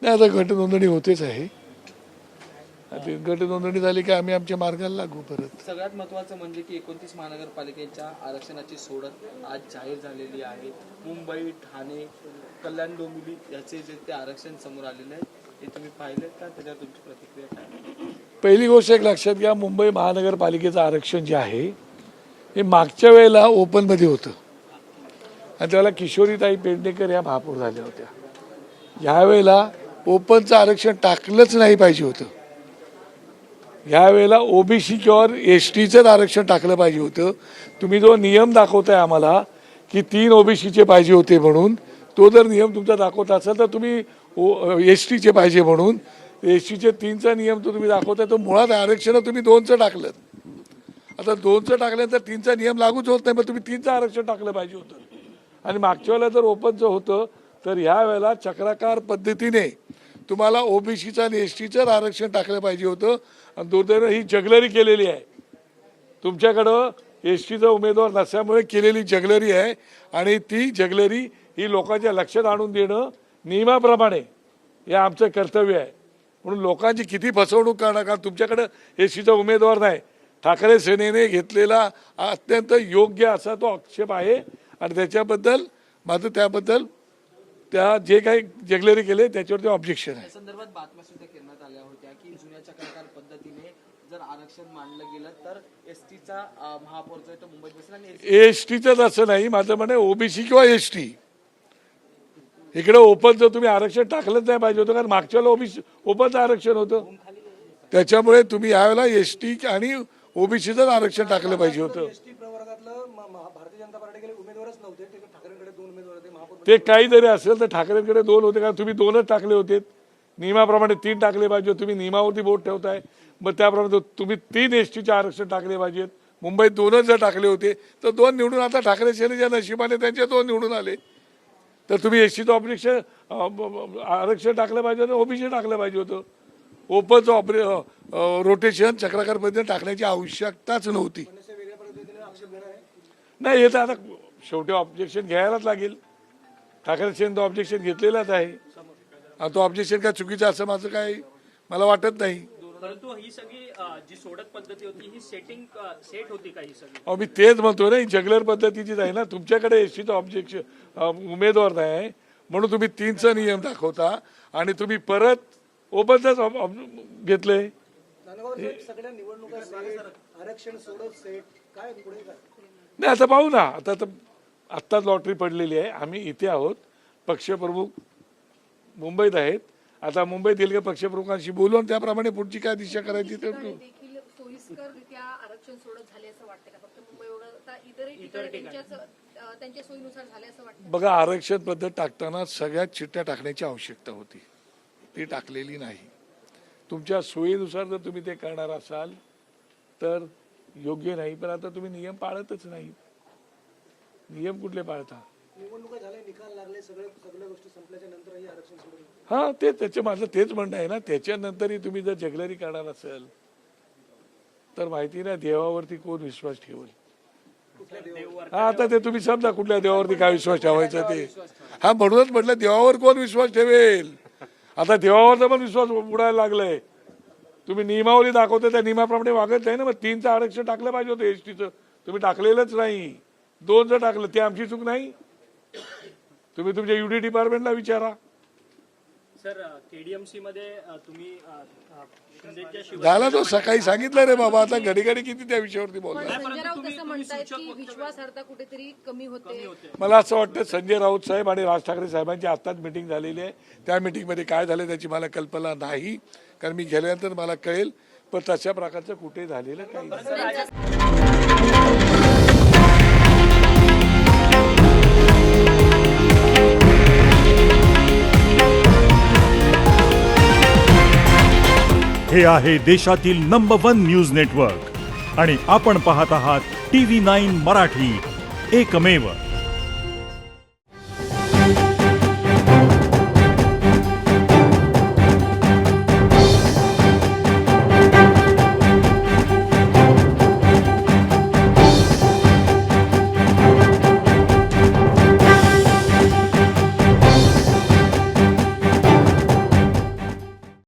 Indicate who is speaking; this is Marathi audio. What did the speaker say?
Speaker 1: नाही, आता गटनोंदणी होतेच आहे. आता गटनोंदणी झाली की आम्ही आमच्या मार्गाला लागू परत.
Speaker 2: सगळ्यात महत्त्वाचं म्हणजे की 29 महानगरपालिकेच्या आरक्षणाची सोडत आज जाहीर झालेली आहे. मुंबई, ठाणे, कल्याण, डोंबिवली याचे जे ते आरक्षण समोर आलेले आहे ते तुम्ही पाहिलेत का? त्याच्यावर तुमची प्रतिक्रिया काय?
Speaker 1: पहिली गोष्ट एक लक्षात घ्या, मुंबई महानगरपालिकेचं आरक्षण जे आहे हे मागच्या वेळेला ओपनमध्ये होतं आणि त्यावेळेला किशोरीताई पेडणेकर या महापौर झाल्या होत्या. यावेळेला ओपनचं आरक्षण टाकलंच नाही पाहिजे होतं. यावेळेला ओबीसी किंवा एसटीचंच आरक्षण टाकलं पाहिजे होतं. तुम्ही जो नियम दाखवताय आम्हाला की 3 ओबीसीचे पाहिजे होते म्हणून, तो जर नियम तुमचा दाखवत असेल तर तुम्ही एसटीचे पाहिजे म्हणून एसटीचे 3चा नियम तो तुम्ही दाखवताय, तो मुळात आरक्षण तुम्ही 2चं टाकलं. आता 2चं टाकल्यानंतर 3चा नियम लागूच होत नाही, मग तुम्ही 3चं आरक्षण टाकलं पाहिजे होतं. आणि मागच्या वेळेला जर ओपनचं होतं तर ह्या वेळेला चक्राकार पद्धतीने तुम्हाला ओबीसीचं आणि एसटीचं आरक्षण टाकलं पाहिजे होतं. आणि दुर्दैवाने ही जगलरी केलेली आहे. तुमच्याकडं एसटीचा उमेदवार नसल्यामुळे केलेली जगलरी आहे आणि ती जगलरी ही लोकांच्या लक्षात आणून देणं नियमाप्रमाणे हे आमचं कर्तव्य आहे. म्हणून लोकांची किती फसवणूक करणार, कारण तुमच्याकडं एसटीचा उमेदवार नाही. ठाकरे सेनेने घेतलेला अत्यंत योग्य असा तो आक्षेप आहे आणि त्याच्याबद्दल माझं त्याबद्दल त्या जे काही जगलरी केले त्याच्यावरती ऑब्जेक्शन आहे.
Speaker 2: या संदर्भात बातम्या सुद्धा करण्यात आल्या होत्या की जुन्या चक्राकार पद्धतीने जर आरक्षण मानलं गेलं तर एसटीचा महापौर जो आहे तो मुंबईत बसेल आणि
Speaker 1: एसटीचंच असं नाही, माझं म्हणे ओबीसी किंवा एसटी. इकडे ओपनचं तुम्ही आरक्षण टाकलंच नाही पाहिजे होतं, कारण मागच्या वेळेला ओबीसी ओपनचं आरक्षण होतं. त्याच्यामुळे तुम्ही यावेळेला एसटी आणि ओबीसीचंच आरक्षण टाकलं पाहिजे होतं. ते काहीतरी असेल तर ठाकरेंकडे 2 होते, कारण तुम्ही 2च टाकले होते. नियमाप्रमाणे 3 टाकले पाहिजे. तुम्ही नियमावरती बोट ठेवताय, मग त्याप्रमाणे तुम्ही 3 एसटीचे आरक्षण टाकले पाहिजेत. मुंबईत 2च जर टाकले होते तर 2 निवडून, आता ठाकरे सेनेच्या नशिबाने त्यांचे 2 निवडून आले. तर तुम्ही एसटीचं आरक्षण टाकलं पाहिजे होतं, ओबीसी टाकलं पाहिजे होतं. ओपनचं रोटेशन चक्राकार पद्धतीने टाकण्याची आवश्यकताच नव्हती. नाही, हे तर आता शेवटी ऑब्जेक्शन घ्यायलाच लागेल. ठाकरे सेनेचं ऑब्जेक्शन घेतलेलंच आहे. तो ऑब्जेक्शन काय चुकीचं असं माझं काय मला वाटत नाही.
Speaker 3: परंतु ही सगळी जी सोडत पद्धती होती ही सेट होती का ही सगळी?
Speaker 1: मी तेच म्हणतो ना, ही जगलर पद्धतीचीच आहे ना. तुमच्याकडे एसटीचं ऑब्जेक्शन उमेदवार नाही म्हणून तुम्ही 3चा नियम दाखवता आणि तुम्ही परत ओपनचाच घेतले. नाही, आता पाहू ना. आत्ताच लॉटरी पडलेली आहे. आम्ही इथे आहोत, पक्षप्रमुख मुंबईत आहेत. आता मुंबईत गेले पक्षप्रमुखांशी बोलून त्याप्रमाणे पुढची काय दिशा करायची ते
Speaker 4: सोयीस्कररित्या आरक्षण सोडत झाले असं वाटतं का? फक्त मुंबई वगळता इतर त्यांच्या सोयीनुसार झाले असं वाटतं?
Speaker 1: बघा, आरक्षण पद्धत टाकताना सगळ्यात चिठ्ठ्या टाकण्याची आवश्यकता होती, ती टाकलेली नाही. तुमच्या सोयीनुसार जर तुम्ही ते करणार असाल तर योग्य नाही. पण आता तुम्ही नियम पाळतच नाही. नियम कुठले पाळता? हा, ते त्याचे माझं तेच म्हणणं आहे ना. त्याच्यानंतरही तुम्ही जर जगलरी करणार असेल तर माहिती नाही देवावरती कोण विश्वास ठेवेल. हा, आता ते तुम्ही समजा कुठल्या देवावरती काय विश्वास ठेवायचा ते. हा, म्हणूनच म्हटलं देवावर कोण विश्वास ठेवेल. आता देवावरचा पण विश्वास उडायला लागलाय. तुम्ही नियमावली दाखवता त्या नियमाप्रमाणे वागत नाही ना. मग 3चं आरक्षण टाकलं पाहिजे होतं एसटीचं, तुम्ही टाकलेलंच नाही. 2चं टाकलं, ते आमची चूक नाही. तुम्ही तुमच्या युडी डिपार्टमेंटला विचारा.
Speaker 3: सर, केडीएमसी मध्ये तुम्ही
Speaker 1: झाला तो सकाळी सांगितलं रे बाबा. आता घडी घडी किती त्या विषयावरती बोलला.
Speaker 4: विश्वासार्हता कुठेतरी कमी होते.
Speaker 1: मला असं वाटतं संजय राऊत साहेब आणि राज ठाकरे साहेबांची आत्ताच मिटिंग झालेली आहे. त्या मिटिंगमध्ये काय झालं त्याची मला कल्पना नाही, कारण मी गेल्यानंतर मला कळेल. पण तशा प्रकारचं कुठे झालेलं काही नाही.
Speaker 5: हे आहे देशातील नंबर 1 न्यूज नेटवर्क आणि आपण पाहत आहात TV9 मराठी, एकमेव.